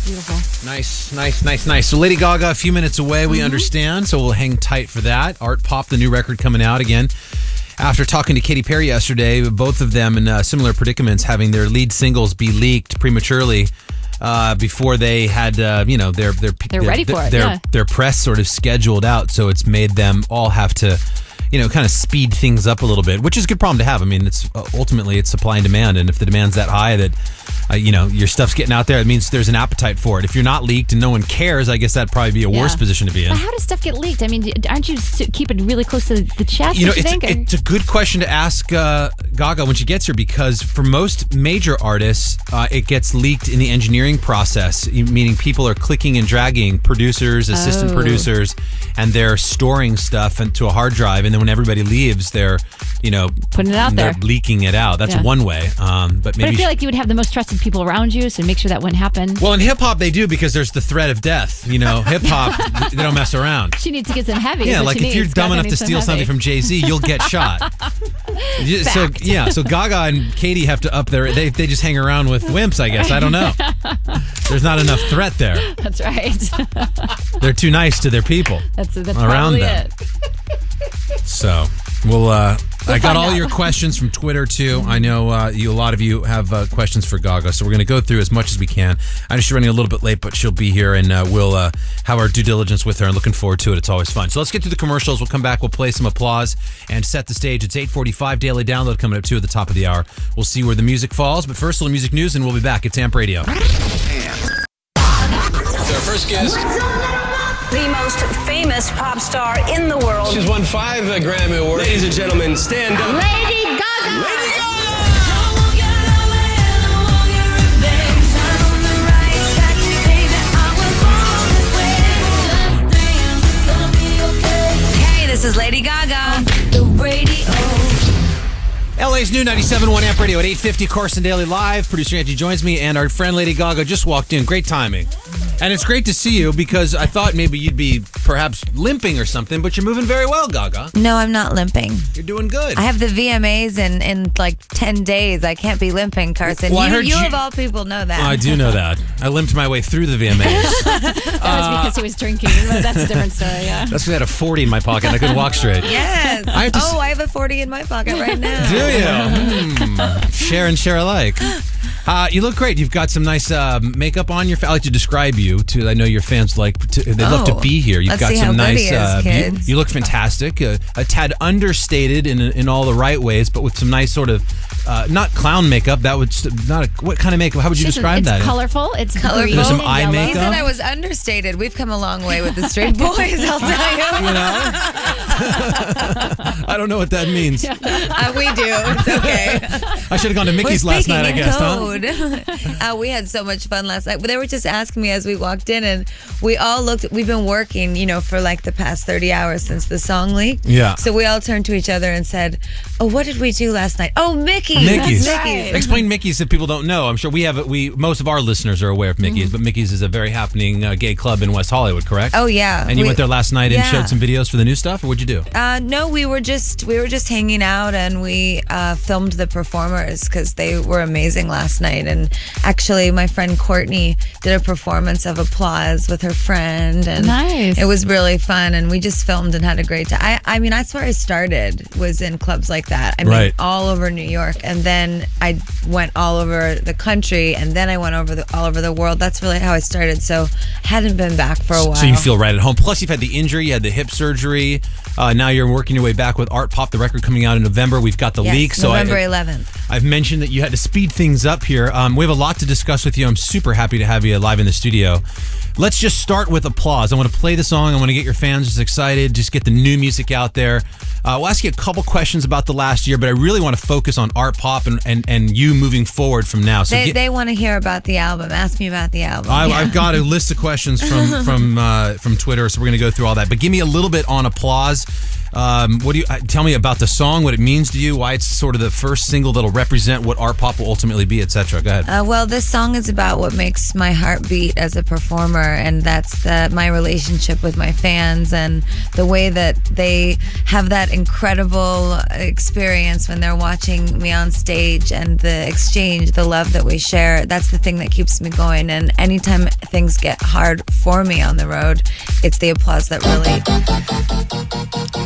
Beautiful. Nice. So Lady Gaga, a few minutes away, we understand. So we'll hang tight for that. ARTPOP, the new record coming out again. After talking to Katy Perry yesterday, both of them in similar predicaments, having their lead singles be leaked prematurely before they had, they're ready for it. Their press sort of scheduled out. So it's made them all have to, kind of speed things up a little bit, which is a good problem to have. I mean, it's ultimately it's supply and demand, and if the demand's that high that your stuff's getting out there, it means there's an appetite for it. If you're not leaked and no one cares, I guess that'd probably be a worse position to be in. But how does stuff get leaked? I mean, aren't you keep it really close to the chest? It's a good question to ask Gaga when she gets here, because for most major artists, it gets leaked in the engineering process, meaning people are clicking and dragging, producers, assistant producers, and they're storing stuff into a hard drive, and then when everybody leaves, they're putting it out there, they're leaking it out. That's one way. But I feel like you would have the most trusted people around you, so make sure that wouldn't happen. Well, in hip hop they do, because there's the threat of death. Hip hop, they don't mess around. She needs to get some heavy. Yeah, like if you're dumb enough to steal something from Jay-Z, you'll get shot. So Gaga and Katy have to up their. They just hang around with wimps, I guess. I don't know. There's not enough threat there. That's right. They're too nice to their people. That's around probably them. It. So we'll I got all your questions from Twitter too. I know a lot of you have questions for Gaga, so we're going to go through as much as we can. I know she's running a little bit late, but she'll be here, and we'll have our due diligence with her, and looking forward to it. It's always fun. So let's get to the commercials. We'll come back. We'll play some applause and set the stage. It's 8:45. Daily Download coming up too at the top of the hour. We'll see where the music falls, but first, a little music news, and we'll be back. It's AMP Radio. Our first guest, the most famous pop star in the world. She's won 5 Grammy Awards. Ladies and gentlemen, stand up. Lady Gaga. Lady Gaga! Hey, this is Lady Gaga. The radio. LA's new 97.1 AMP Radio at 8:50. Carson Daly live. Producer Angie joins me, and our friend Lady Gaga just walked in. Great timing. And it's great to see you, because I thought maybe you'd be perhaps limping or something, but you're moving very well, Gaga. No, I'm not limping. You're doing good. I have the VMAs in like 10 days. I can't be limping, Carson. Well, I heard you of all people know that. I do know that. I limped my way through the VMAs. That was because he was drinking. But that's a different story, yeah. That's because I had a 40 in my pocket and I couldn't walk straight. Yes. I have a 40 in my pocket right now. Do you? Share and share alike. You look great. You've got some nice makeup on your face. I like to describe you to. I know your fans they love to be here. You've got some nice. You look fantastic. A tad understated in all the right ways, but with some nice sort of not clown makeup. That would what kind of makeup? How would you describe that? It's colorful. It's colorful. There's some eye makeup. He said I was understated. We've come a long way with the straight boys. I'll tell you. I don't know what that means. We do. It's okay. I should have gone to Mickey's last night, I guess. Code. Huh? We had so much fun last night. They were just asking me as we walked in, and we all looked. We've been working, for like the past 30 hours since the song leaked. Yeah. So we all turned to each other and said, "Oh, what did we do last night? Oh, Mickey's. Mickey's. Right. Explain Mickey's if people don't know. I'm sure most of our listeners are aware of Mickey's, but Mickey's is a very happening gay club in West Hollywood, correct? Oh yeah. And you went there last night and showed some videos for the new stuff, or what'd you do? No, we were just hanging out, and we filmed the performers because they were amazing last night. And actually, my friend Courtney did a performance of Applause with her friend, and nice. It was really fun. And we just filmed and had a great time. I mean, that's where I started, was in clubs like that. I mean, all over New York, and then I went all over the country, and then I went all over the world. That's really how I started. So hadn't been back for a while. So you feel right at home. Plus, you've had the injury, you had the hip surgery. Now you're working your way back with ARTPOP, the record coming out in November. We've got the leak. So November 11th. I've mentioned that you had to speed things up here. We have a lot to discuss with you. I'm super happy to have you live in the studio. Let's just start with Applause. I want to play the song. I want to get your fans just excited, just get the new music out there. We'll ask you a couple questions about the last year, but I really want to focus on ARTPOP and you moving forward from now. So they want to hear about the album. Ask me about the album. I've got a list of questions from Twitter, so we're going to go through all that. But give me a little bit on Applause. What do you tell me about the song? What it means to you? Why it's sort of the first single that'll represent what art pop will ultimately be, etc. Go ahead. Well, this song is about what makes my heart beat as a performer, and that's my relationship with my fans and the way that they have that incredible experience when they're watching me on stage, and the exchange, the love that we share. That's the thing that keeps me going. And anytime things get hard for me on the road, it's the applause that really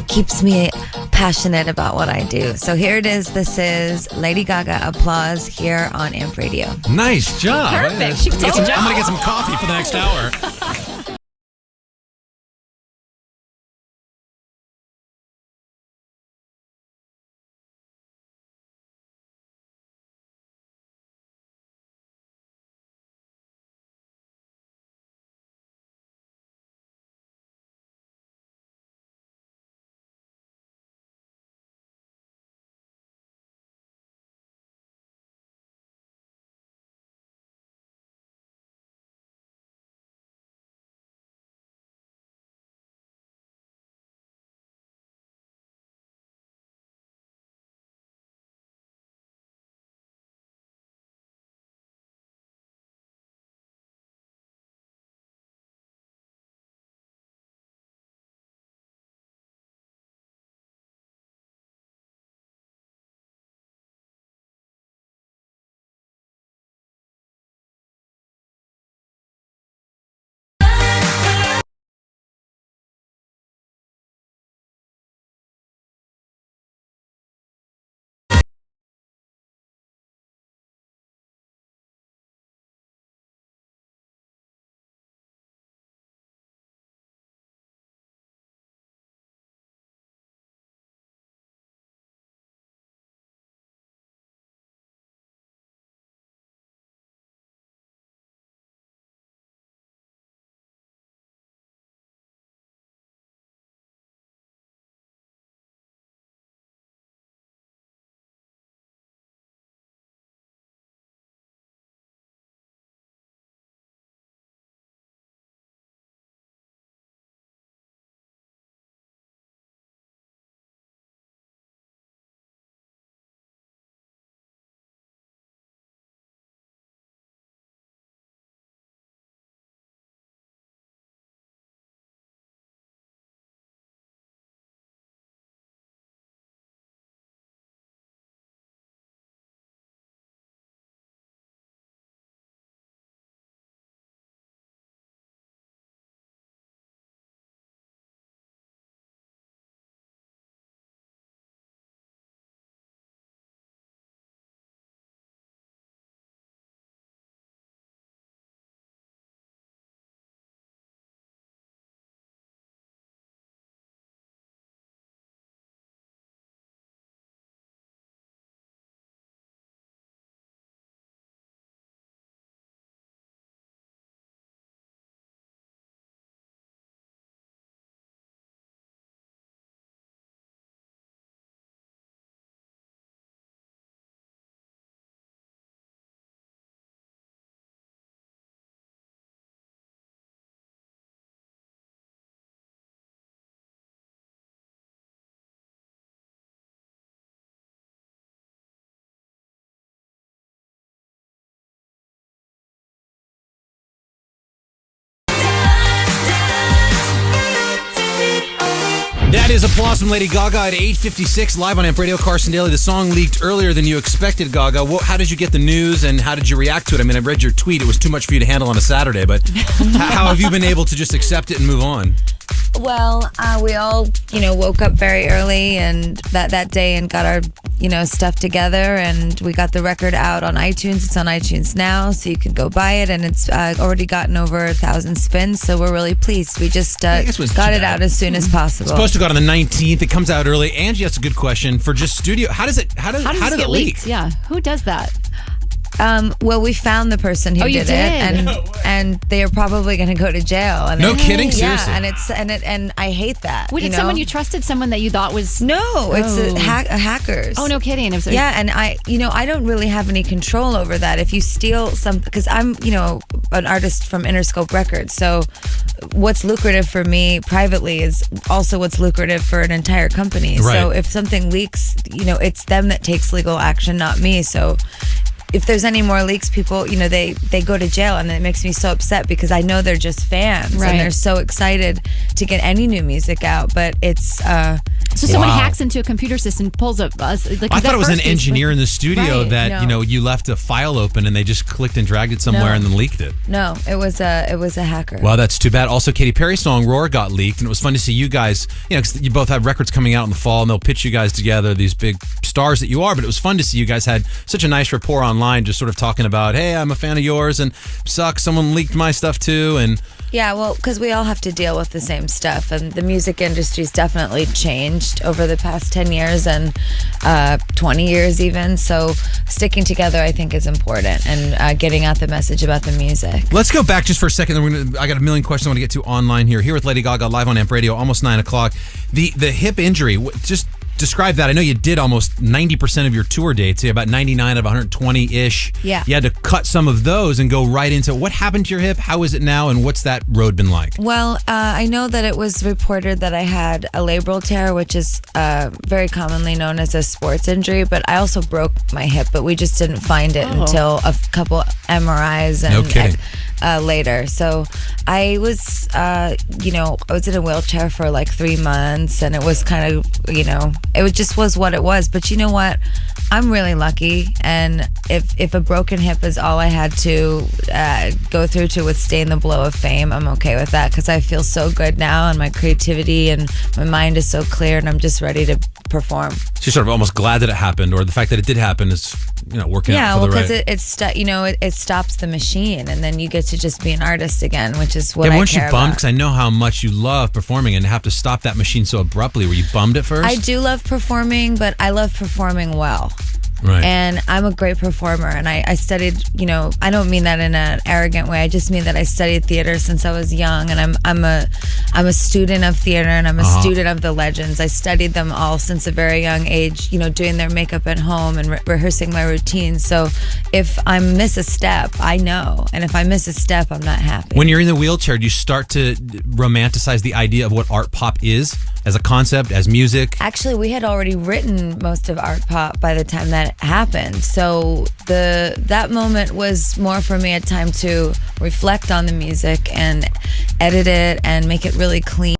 keeps me passionate about what I do. So here it is. This is Lady Gaga Applause here on Amp Radio. Nice job. Perfect. She did I'm a job. going to get some coffee for the next hour. That is Applause from Lady Gaga at 8:56 live on Amp Radio. Carson Daly. The song leaked earlier than you expected, Gaga. How did you get the news and how did you react to it? I mean, I read your tweet. It was too much for you to handle on a Saturday, but how have you been able to just accept it and move on? Well, we all, woke up very early and that day and got our, stuff together, and we got the record out on iTunes. It's on iTunes now, so you can go buy it, and it's already gotten over 1,000 spins, so we're really pleased. We just got it out as soon as possible. It's supposed to go out on the 19th. It comes out early. Angie, that's a good question. For just studio, how did it get leak? leaked? Yeah, who does that? Well, we found the person who did it, and they are probably going to go to jail. And no kidding, seriously. Yeah, and I hate that. Wait, did someone you trusted, someone that you thought was? No, it's hackers. Oh, no kidding. Yeah, and I don't really have any control over that. If you steal some, because I'm, an artist from Interscope Records, so what's lucrative for me privately is also what's lucrative for an entire company. Right. So if something leaks, it's them that takes legal action, not me. So if there's any more leaks, people, they go to jail, and it makes me so upset because I know they're just fans Right. and they're so excited to get any new music out. But it's So someone Wow. hacks into a computer system, pulls up. I thought it was an engineer in the studio Right, that no. you left a file open and they just clicked and dragged it somewhere No. and then leaked it. no, it was a hacker. Well, that's too bad. Also, Katy Perry's song "Roar" got leaked, and it was fun to see you guys. 'Cause you both have records coming out in the fall, and they'll pitch you guys together, these big stars that you are. But it was fun to see you guys had such a nice rapport online, just sort of talking about, "Hey, I'm a fan of yours," and "Sucks, someone leaked my stuff too," and. Yeah, well, because we all have to deal with the same stuff, and the music industry's definitely changed over the past 10 years and 20 years even. So sticking together, I think, is important, and getting out the message about the music. Let's go back just for a second. Then I got a million questions I want to get to online here. Here with Lady Gaga, live on Amp Radio, almost 9 o'clock. The hip injury, just describe that. I know you did almost 90% of your tour dates, about 99 of 120-ish. Yeah. You had to cut some of those and go right into what happened to your hip, how is it now, and what's that road been like? Well, I know that it was reported that I had a labral tear, which is very commonly known as a sports injury, but I also broke my hip, but we just didn't find it until a couple MRIs and No kidding. later. So I was, I was in a wheelchair for like 3 months, and it was kind of, just was what it was. But you know what? I'm really lucky, and if a broken hip is all I had to go through to withstand the blow of fame, I'm okay with that, because I feel so good now, and my creativity and my mind is so clear, and I'm just ready to perform. So you're sort of almost glad that it happened, or the fact that it did happen is, working out for the right. Because it stops the machine, and then you get to just be an artist again, which is what I weren't you care bummed? about. Because I know how much you love performing, and to have to stop that machine so abruptly. Were you bummed at first? I do love performing, but I love performing well. Right. And I'm a great performer, and I studied, I don't mean that in an arrogant way. I just mean that I studied theater since I was young, and I'm a student of theater, and I'm a student of the legends. I studied them all since a very young age, doing their makeup at home and rehearsing my routines. So if I miss a step, I know, and if I miss a step, I'm not happy. When you're in the wheelchair, do you start to romanticize the idea of what art pop is as a concept, as music? Actually, we had already written most of Art Pop by the time that happened. So that moment was more for me a time to reflect on the music and edit it and make it really clean.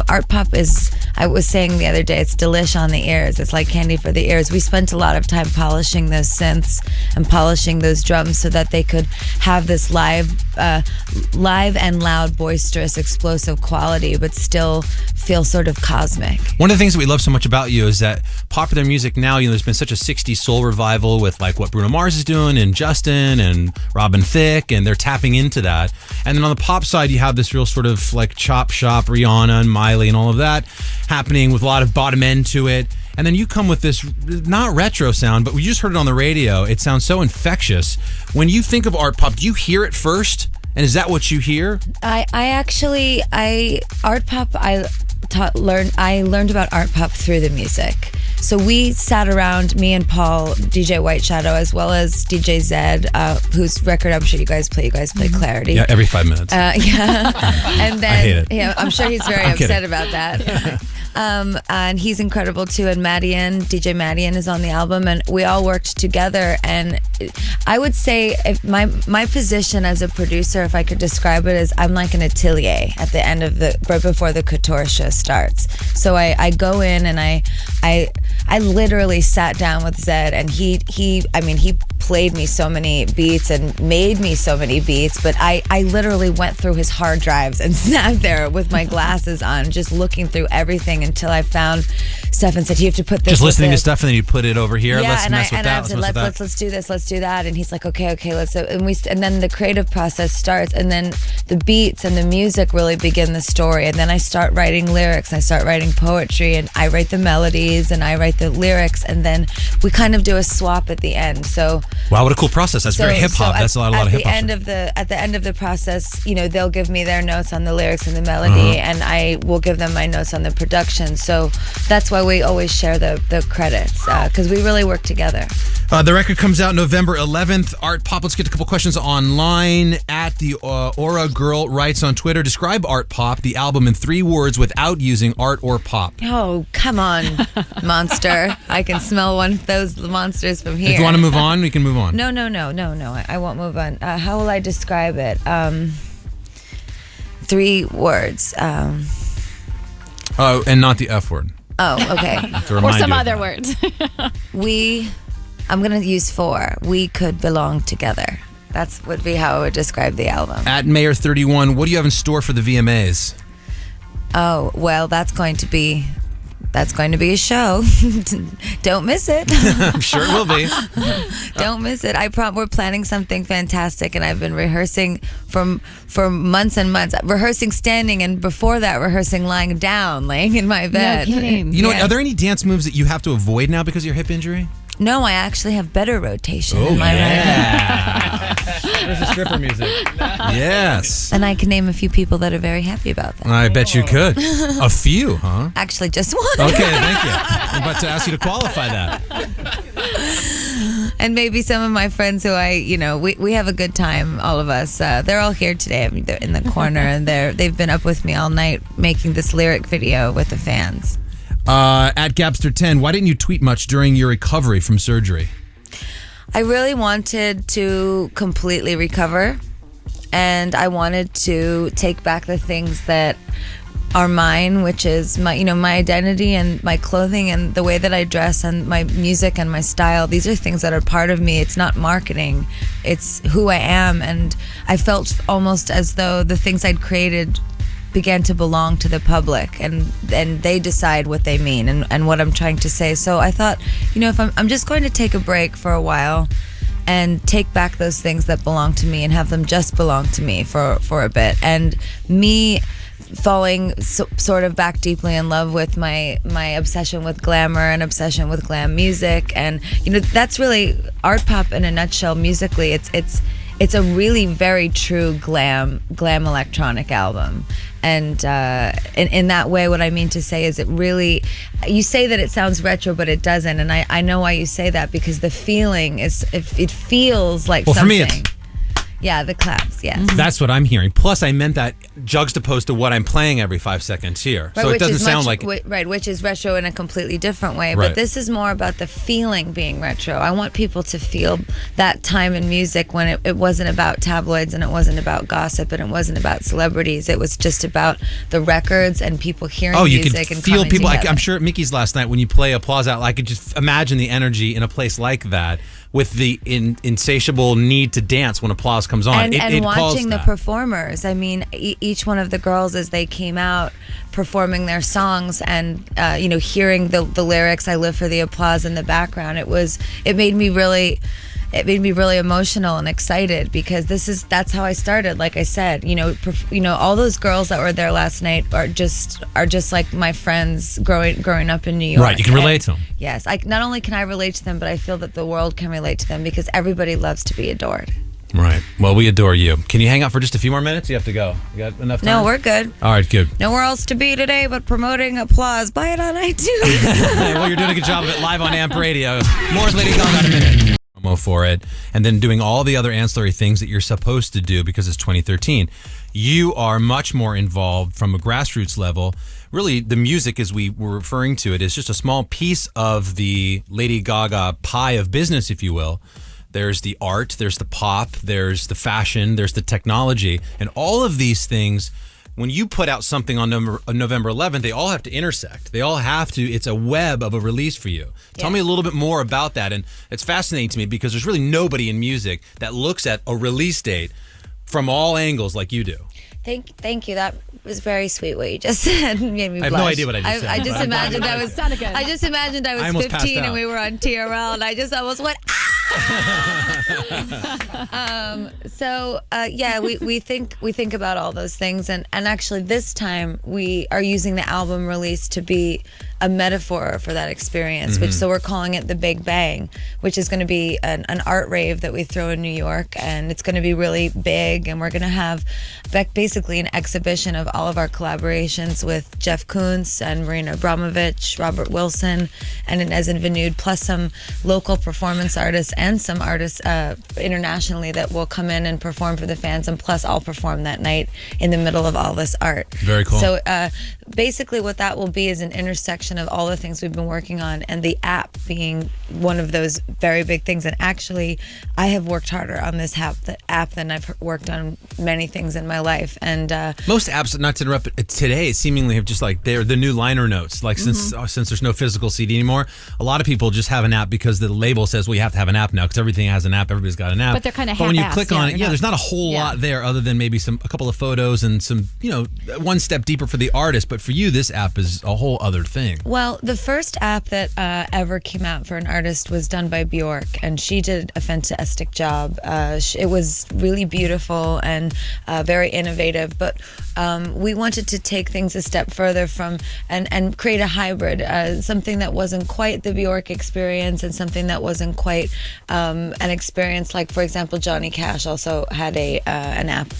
Art pop is, I was saying the other day, it's delish on the ears. It's like candy for the ears. We spent a lot of time polishing those synths and polishing those drums so that they could have this live and loud, boisterous, explosive quality, but still feel sort of cosmic. One of the things that we love so much about you is that popular music now, there's been such a 60s soul revival with like what Bruno Mars is doing and Justin and Robin Thicke, and they're tapping into that. And then on the pop side, you have this real sort of like chop shop, Rihanna and Miley and all of that happening with a lot of bottom end to it. And then you come with this not retro sound, but we just heard it on the radio. It sounds so infectious. When you think of art pop, do you hear it first? And is that what you hear? I learned about art pop through the music. So we sat around, me and Paul, DJ White Shadow, as well as DJ Zed, whose record I'm sure you guys play Clarity. Yeah, every 5 minutes. Yeah. And then I hate it. Yeah, I'm sure he's very upset about that. And he's incredible too. And DJ Madian is on the album, and we all worked together. And I would say if my position as a producer, if I could describe it, as I'm like an atelier at the end of right before the couture show starts. So I go in and I literally sat down with Zed, and he played me so many beats and made me so many beats, but I literally went through his hard drives and sat there with my glasses on, just looking through everything until I found stuff and said, you have to put this. Just listening to this. stuff, and then you put it over here. Yeah, Let's mess with that. I said, let's do this, let's do that. And he's like, okay, let's. And then the creative process starts, and then the beats and the music really begin the story. And then I start writing lyrics, I start writing poetry, and I write the melodies and I write the lyrics, and then we kind of do a swap at the end. So wow, what a cool process. That's very hip hop. That's a lot of hip hop. At the end of the process, they'll give me their notes on the lyrics and the melody, and I will give them my notes on the production. So that's why we always share the credits, because we really work together. The record comes out November 11th. Art Pop, let's get a couple questions online. At the Aura Girl writes on Twitter, describe Art Pop, the album, in 3 words without using art or pop. Oh, come on, monster. I can smell one of those monsters from here. If you want to move on, we can move on. No. I won't move on. How will I describe it? 3 words. Oh, and not the F word. Oh, okay. Or some other words. I'm going to use 4. We could belong together. That would be how I would describe the album. At Mayor31, what do you have in store for the VMAs? Oh, well, that's going to be a show. Don't miss it. I'm sure it will be. Don't miss it. We're planning something fantastic, and I've been rehearsing for months and months. Rehearsing standing, and before that, rehearsing lying down, laying in my bed. No kidding. You know, are there any dance moves that you have to avoid now because of your hip injury? No, I actually have better rotation in my right. There's the stripper music. Yes. And I can name a few people that are very happy about that. I bet you could. A few, huh? Actually, just one. Okay, thank you. I'm about to ask you to qualify that. And maybe some of my friends who we have a good time, all of us. They're all here today. I mean, they're in the corner, and they've been up with me all night making this lyric video with the fans. At Gabster10, why didn't you tweet much during your recovery from surgery? I really wanted to completely recover, and I wanted to take back the things that are mine, which is my identity and my clothing and the way that I dress and my music and my style. These are things that are part of me. It's not marketing. It's who I am. And I felt almost as though the things I'd created began to belong to the public, and they decide what they mean and what I'm trying to say. So I thought, if I'm just going to take a break for a while and take back those things that belong to me and have them just belong to me for a bit. And me falling sort of back deeply in love with my obsession with glamour and obsession with glam music, and that's really Art Pop in a nutshell. Musically, it's a really very true glam electronic album. And in that way, what I mean to say is, it really, you say that it sounds retro, but it doesn't. And I know why you say that, because the feeling is, it feels like something. For me, it's... Yeah, the claps, yes. That's what I'm hearing. Plus, I meant that juxtaposed to what I'm playing every 5 seconds here. Right, so it doesn't sound like... Right, which is retro in a completely different way. Right. But this is more about the feeling being retro. I want people to feel that time in music when it wasn't about tabloids, and it wasn't about gossip, and it wasn't about celebrities. It was just about the records and people hearing music and feel coming people. together. I'm sure at Mickey's last night when you play Applause Out, I could just imagine the energy in a place like that, with the insatiable need to dance when applause comes on. And watching the performers. I mean, each one of the girls as they came out performing their songs, and hearing the lyrics, "I live for the applause" in the background. It made me really emotional and excited, because that's how I started. Like I said, all those girls that were there last night are just like my friends growing up in New York. Right, you can relate to them. Yes, not only can I relate to them, but I feel that the world can relate to them, because everybody loves to be adored. Right. Well, we adore you. Can you hang out for just a few more minutes? You have to go. You got enough time? No, we're good. All right, good. Nowhere else to be today but promoting Applause. Buy it on iTunes. Well, you're doing a good job of it live on Amp Radio. More with Lady Gaga in a minute. Promo for it, and then doing all the other ancillary things that you're supposed to do because it's 2013. You are much more involved from a grassroots level. Really, the music, as we were referring to it, is just a small piece of the Lady Gaga pie of business, if you will. There's the art, there's the pop, there's the fashion, there's the technology, and all of these things, when you put out something on November 11th, they all have to intersect. They all have to, it's a web of a release for you. Tell me a little bit more about that. And it's fascinating to me, because there's really nobody in music that looks at a release date from all angles like you do. Thank you. That was very sweet what you just said. Made me blush. I have no idea what I just said. I just imagined I was. Sounded good. I just imagined I was 15 and we were on TRL, and I just almost went, ah! We think about all those things, and actually this time we are using the album release to be a metaphor for that experience, which so we're calling it the Big Bang, which is going to be an art rave that we throw in New York, and it's going to be really big, and we're going to have basically an exhibition of all of our collaborations with Jeff Koons and Marina Abramovich, Robert Wilson, and Inez and Vanud, plus some local performance artists and some artists internationally that will come in and perform for the fans, and plus I'll perform that night in the middle of all this art. Very cool. So basically what that will be is an intersection of all the things we've been working on, and the app being one of those very big things. And actually I have worked harder on this app than I've worked on many things in my life. And most apps, not to interrupt, but today seemingly have just like they're the new liner notes. Like since there's no physical CD anymore, a lot of people just have an app because the label says, well, you have to have an app now because everything has an app. Everybody's got an app. But they're kind of when you half-assed, click on it, there's not a whole lot there other than maybe a couple of photos and some, one step deeper for the artist. But for you, this app is a whole other thing. Well, the first app that ever came out for an artist was done by Bjork, and she did a fantastic job. It was really beautiful and very innovative, but we wanted to take things a step further and create a hybrid, something that wasn't quite the Bjork experience and something that wasn't quite an experience like, for example, Johnny Cash also had an app.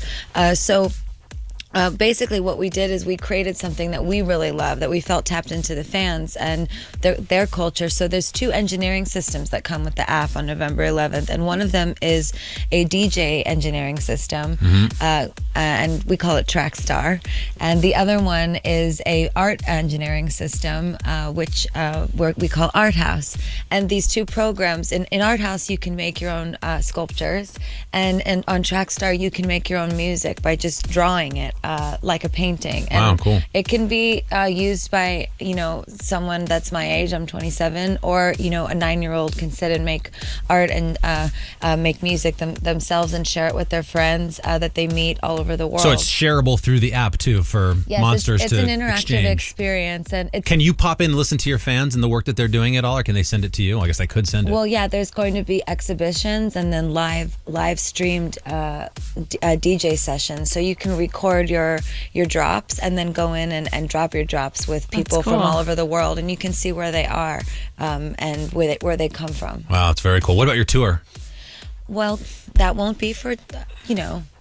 Basically what we did is we created something that we really love, that we felt tapped into the fans and their culture. So there's 2 engineering systems that come with the app on November 11th, and one of them is a DJ engineering system, and we call it Trackstar, and the other one is a art engineering system, which we call Art House. And these 2 programs, in Art House you can make your own sculptures, and on Trackstar you can make your own music by just drawing it like a painting. And wow, cool. It can be used by, someone that's my age, I'm 27, or, a 9-year-old can sit and make art and make music themselves and share it with their friends that they meet all over the world. So it's shareable through the app too for monsters to exchange. It's an interactive experience. And can you pop in and listen to your fans and the work that they're doing at all, or can they send it to you? I guess they could send it. Well, yeah, there's going to be exhibitions and then live streamed DJ sessions. So you can record your drops and then go in and drop your drops with people from all over the world, and you can see where they are and where they come from. Wow, it's very cool. What about your tour? Well, that won't be for,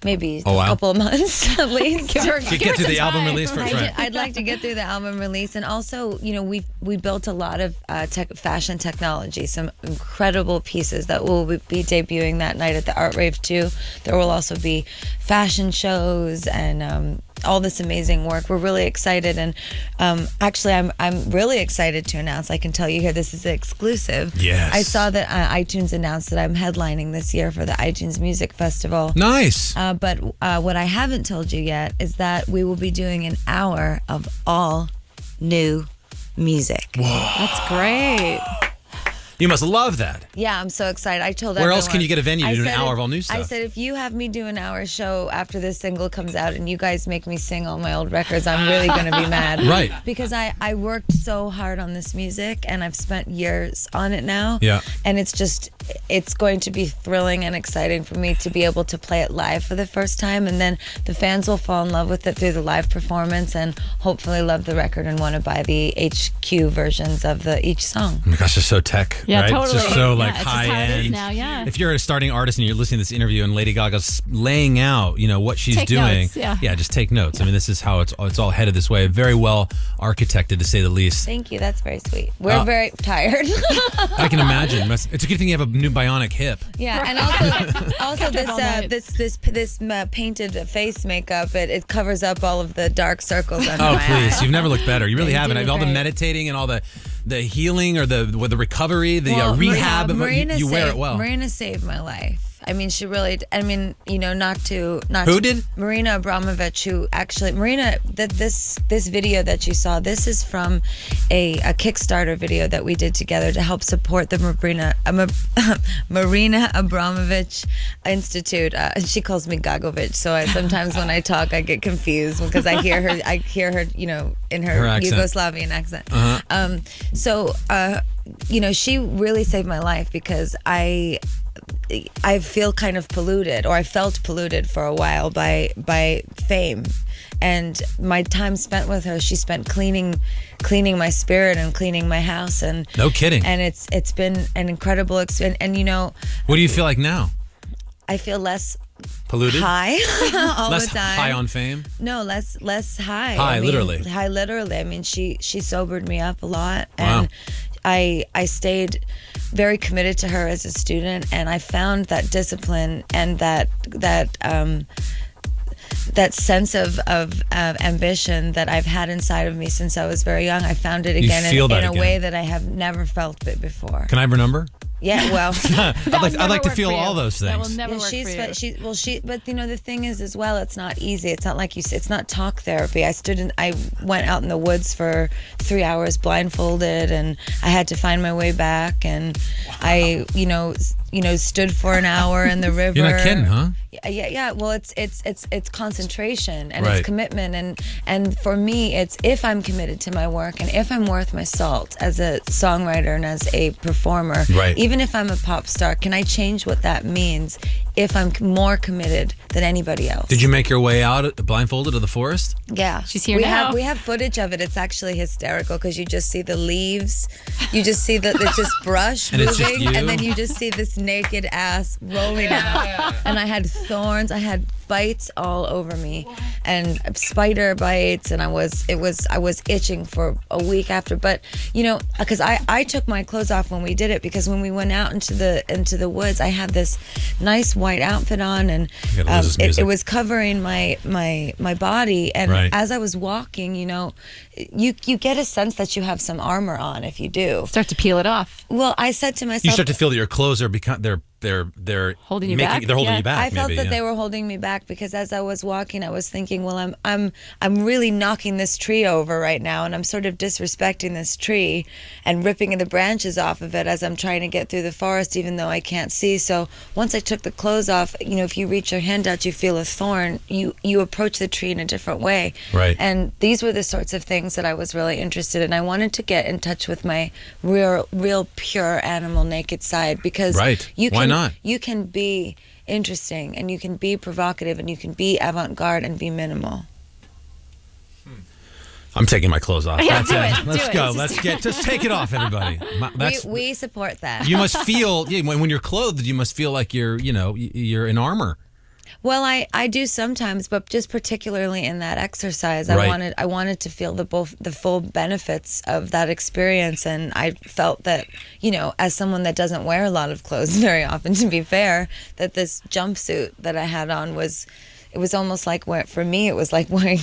maybe a couple of months at least. To get to the album release first, right? I'd like to get through the album release, and also, we built a lot of fashion technology, some incredible pieces that will be debuting that night at the Art Rave too. There will also be fashion shows and all this amazing work. We're really excited, and actually, I'm really excited to announce. I can tell you here, this is exclusive. Yes. I saw that iTunes announced that I'm headlining this year for the iTunes Music Festival. Nice. But what I haven't told you yet is that we will be doing an hour of all new music. Whoa. That's great. You must love that. Yeah, I'm so excited. I told Where everyone, else can you get a venue to do an said hour of all new stuff? I said, if you have me do an hour show after this single comes out and you guys make me sing all my old records, I'm really going to be mad. Right. Because I worked so hard on this music, and I've spent years on it now. Yeah. And it's going to be thrilling and exciting for me to be able to play it live for the first time, and then the fans will fall in love with it through the live performance and hopefully love the record and want to buy the HQ versions of each song. Oh my gosh, it's so tech. Yeah, right? totally. It's just so Yeah, like it's just high how it is end. now, yeah. If you're a starting artist and you're listening to this interview and Lady Gaga's laying out, what she's Take doing. notes, yeah. Just take notes. I mean, this is how it's all headed this way. Very well architected, to say the least. Thank you. That's very sweet. We're very tired. I can imagine. It's a good thing you have a new bionic hip. Yeah, and also this painted face makeup, it covers up all of the dark circles under my Please, eyes. you've never looked better. You really Thank haven't. you, All the right. meditating and all the healing or the recovery, the rehab. Marina you wear saved, it well. Marina saved my life. I mean, she really. Not to. Who did? Marina Abramovich, who actually this video that you saw. This is from a Kickstarter video that we did together to help support the Marina Abramovich Institute. She calls me Gagovich, so sometimes when I talk, I get confused because I hear her. In her accent. Yugoslavian accent. She really saved my life because I feel kind of polluted, or I felt polluted for a while by fame. And my time spent with her, she spent cleaning my spirit and cleaning my house. And no kidding. And it's been an incredible experience. And what do you feel like now? I feel less polluted, high all less the time. High on fame. No, less high. High, literally. High, literally. I mean, she sobered me up a lot, Wow. and I stayed very committed to her as a student, and I found that discipline and that sense of ambition that I've had inside of me since I was very young. I found it again in a way that I have never felt it before. Can I have her number? Yeah, well, I'd like to feel all those things. That will never work for you. But the thing is as well, it's not easy. It's not like it's not talk therapy. I went out in the woods for 3 hours blindfolded, and I had to find my way back, and I, stood for an hour in the river. You're not kidding, huh? Yeah. Well, it's concentration and Right. it's commitment, and for me, it's if I'm committed to my work and if I'm worth my salt as a songwriter and as a performer. Right. Even if I'm a pop star, can I change what that means if I'm more committed than anybody else? Did you make your way out blindfolded to the forest? Yeah. She's here now. We have footage of it. It's actually hysterical because you just see the leaves. You just see it's just brush And it's just moving. you? And then you just see this naked ass rolling out. And I had thorns. I had bites all over me and spider bites, and I was itching for a week after. But because I took my clothes off when we did it, because when we went out into the woods, I had this nice white outfit on, and it was covering my body, and Right. as I was walking, you get a sense that you have some armor on if you do. Start to peel it off. Well, I said to myself, You start to feel that your clothes are they're Holding you back? They're holding Yeah. you back. I felt maybe, that yeah. they were holding me back, because as I was walking, I was thinking, well, I'm really knocking this tree over right now, and I'm sort of disrespecting this tree and ripping the branches off of it as I'm trying to get through the forest, even though I can't see. So once I took the clothes off, if you reach your hand out, you feel a thorn. You approach the tree in a different way. Right. And these were the sorts of things that I was really interested in. I wanted to get in touch with my real pure animal naked side, because Right. Why not? You can be interesting, and you can be provocative, and you can be avant-garde and be minimal. I'm taking my clothes off. Yeah, That's do it. it. Let's Do go. it. Just take it off, everybody. We support that. You must feel when you're clothed. You must feel like you're in armor. Well, I do sometimes, but just particularly in that exercise, Right. I wanted to feel the full benefits of that experience, and I felt that, as someone that doesn't wear a lot of clothes very often, to be fair, that this jumpsuit that I had on was almost like for me it was like wearing,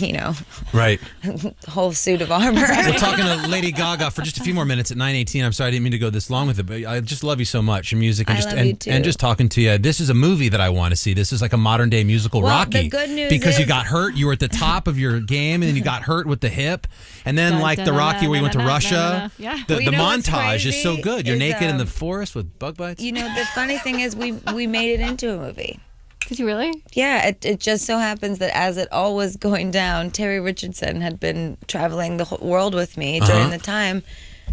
Right. the whole suit of armor. We're talking to Lady Gaga for just a few more minutes at 9:18. I'm sorry I didn't mean to go this long with it, but I just love you so much. Your music and I just love you too. and just talking to you. This is a movie that I want to see. This is like a modern day musical Well, Rocky. the good news because you is- got hurt. You were at the top of your game, and then you got hurt with the hip, and then like the Rocky where you went to Russia. Yeah. The, Well, you the know what's montage is so crazy good. You're is, naked in the forest with bug bites. The funny thing is we made it into a movie. Did you really? Yeah, it just so happens that as it all was going down, Terry Richardson had been traveling the whole world with me during the time,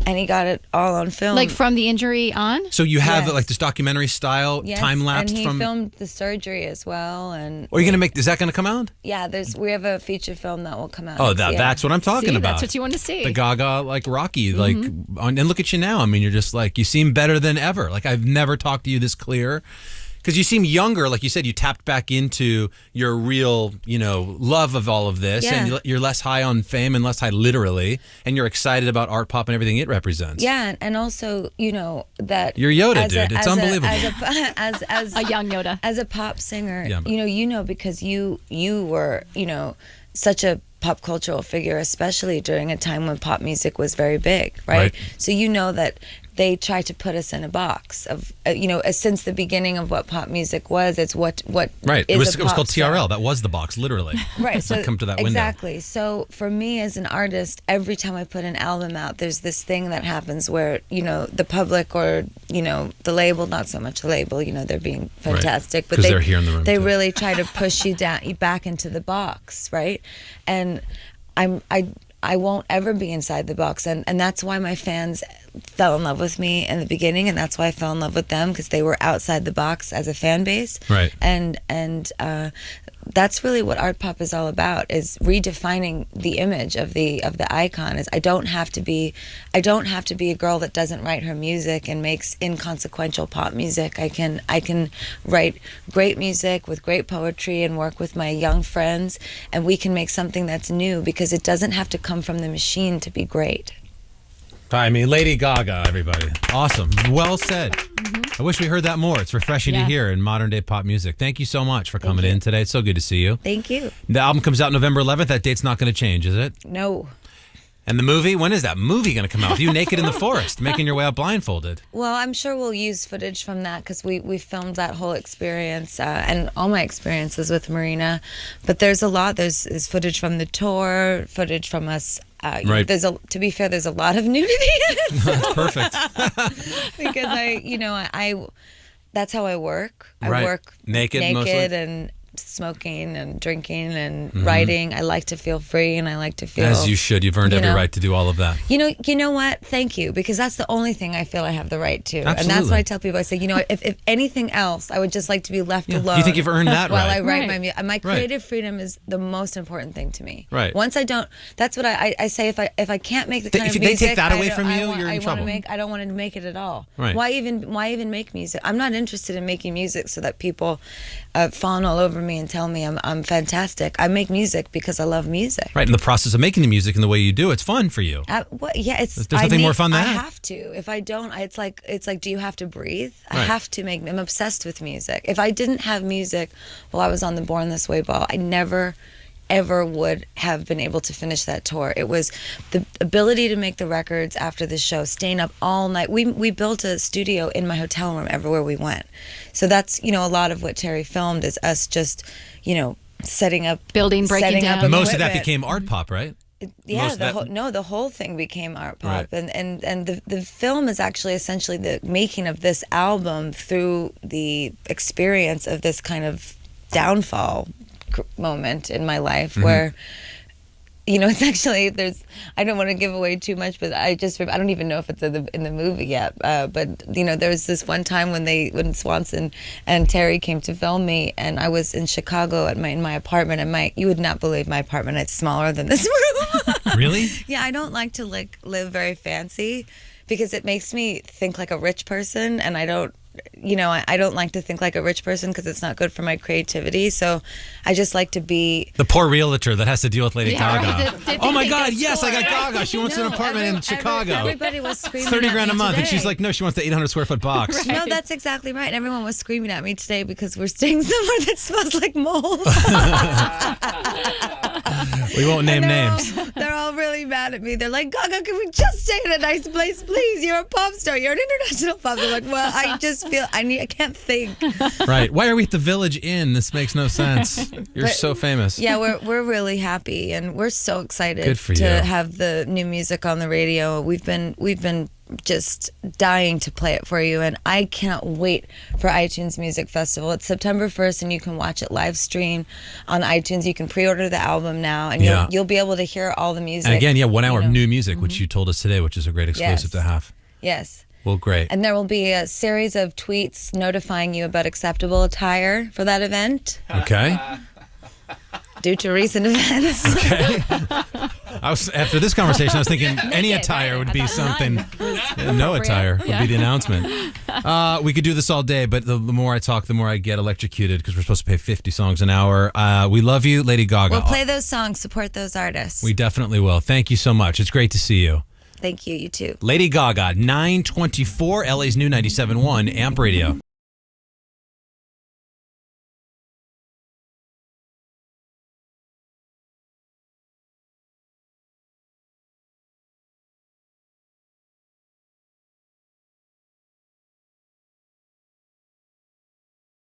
and he got it all on film. Like from the injury on? So you have Yes. like this documentary style Yes, time lapse and he from. filmed the surgery as well. And Are you gonna make? Is that gonna come out? yeah, we have a feature film that will come out. Oh, next year. that's what I'm talking See, about. that's what you want to see. The Gaga like Rocky and look at you now. I mean, you're just like, you seem better than ever. Like I've never talked to you this clear. Because you seem younger, like you said, you tapped back into your real, love of all of this, Yeah. and you're less high on fame and less high literally, and you're excited about art pop and everything it represents. Yeah, and also, that You're Yoda, as dude. It's unbelievable. As a young Yoda. as a pop singer, Yeah, but- because you were, such a pop cultural figure, especially during a time when pop music was very big, right? Right. So that they try to put us in a box of, since the beginning of what pop music was, it's what Right. is It was a called pop star. TRL. That was the box, literally. Right. So come to that window. Exactly. So for me as an artist, every time I put an album out, there's this thing that happens where, the public or, the label, not so much the label, they're being fantastic, but 'Cause they're here in the room, they too. really try to push you back into the box, right? And I won't ever be inside the box, and that's why my fans fell in love with me in the beginning, and that's why I fell in love with them, because they were outside the box as a fan base. Right. And that's really what art pop is all about, is redefining the image of the icon. Is I don't have to be a girl that doesn't write her music and makes inconsequential pop music. I can write great music with great poetry and work with my young friends, and we can make something that's new, because it doesn't have to come from the machine to be great. I mean, Lady Gaga, everybody. Awesome. Well said. I wish we heard that more. It's refreshing to hear in modern day pop music. Thank you so much for coming in today. It's so good to see you. Thank you. The album comes out November 11th. That date's not going to change, is it? No. And the movie? When is that movie going to come out? With you naked in the forest, making your way out blindfolded. Well, I'm sure we'll use footage from that, because we filmed that whole experience and all my experiences with Marina. But there's a lot. There's footage from the tour, footage from us. Right. To be fair, there's a lot of nudity in it. That's perfect. Because I that's how I work. I Right. work Naked mostly? and smoking and drinking and writing. I like to feel free, and I like to feel, As you should. You've earned every know. right to do all of that. You know what? Thank you, because that's the only thing I feel I have the right to. Absolutely. And that's why I tell people, I say, if anything else, I would just like to be left alone. You think you've earned that while right? I write Right. my music. My creative freedom is the most important thing to me. Right. Once I don't, that's what I say. If I can't make the kind If of they music take that away I don't- from I you, want- you're in I wanna trouble. Make, I don't want to make it at all. Right. Why even make music? I'm not interested in making music so that people fawn all over me and tell me I'm fantastic. I make music because I love music. Right. In the process of making the music and the way you do, it's fun for you. It's. There's nothing more fun than I that. have to. If I don't, it's like, do you have to breathe? I Right. have to make. I'm obsessed with music. If I didn't have music while I was on the Born This Way ball, I never, ever would have been able to finish that tour. It was the ability to make the records after the show, staying up all night. We built a studio in my hotel room everywhere we went. So that's, a lot of what Terry filmed is us just, setting up, Building, breaking setting up down. Most of that equipment. became art pop, right? Yeah, Most of that- the whole thing became art pop, Right. and the film is actually essentially the making of this album through the experience of this kind of downfall moment in my life where. It's actually, I don't want to give away too much, but I don't even know if it's in the movie yet. But there was this one time when Swanson and Terry came to film me, and I was in Chicago in my apartment, and you would not believe my apartment. It's smaller than this room. Really? Yeah, I don't like to live very fancy, because it makes me think like a rich person, and I don't. I don't like to think like a rich person, because it's not good for my creativity. So I just like to be The poor realtor that has to deal with Lady Yeah, Gaga. right. They Oh my think God! it's Yes, I got score. Gaga. She wants an apartment in Chicago. Everybody was screaming. 30 at grand a me month, and she's today. like, no, she wants the 800 square foot box. No, that's exactly right. And everyone was screaming at me today because we're staying somewhere that smells like mold. We won't name And names. they're all really mad at me. They're like, Gaga, can we just stay in a nice place, please? You're a pop star. You're an international pop star. I'm like, well, I just feel I can't think. Right. Why are we at the Village Inn? This makes no sense. You're so famous. Yeah, we're really happy, and we're so excited Good for to you. have the new music on the radio. We've been just dying to play it for you, and I cannot wait for iTunes Music Festival. It's September 1st, and you can watch it live stream on iTunes. You can pre-order the album now, and Yeah. you'll be able to hear all the music. And again, 1 hour of new music, which you told us today, which is a great exclusive Yes. to have. Yes. Well, great. And there will be a series of tweets notifying you about acceptable attire for that event Okay. due to recent events. After this conversation, I was thinking any attire would be something. No attire would be the announcement. We could do this all day, but the more I talk, the more I get electrocuted, because we're supposed to play 50 songs an hour. We love you, Lady Gaga. We'll play those songs, support those artists. We definitely will. Thank you so much. It's great to see you. Thank you, you too. Lady Gaga, 924, LA's new 97.1 Amp Radio.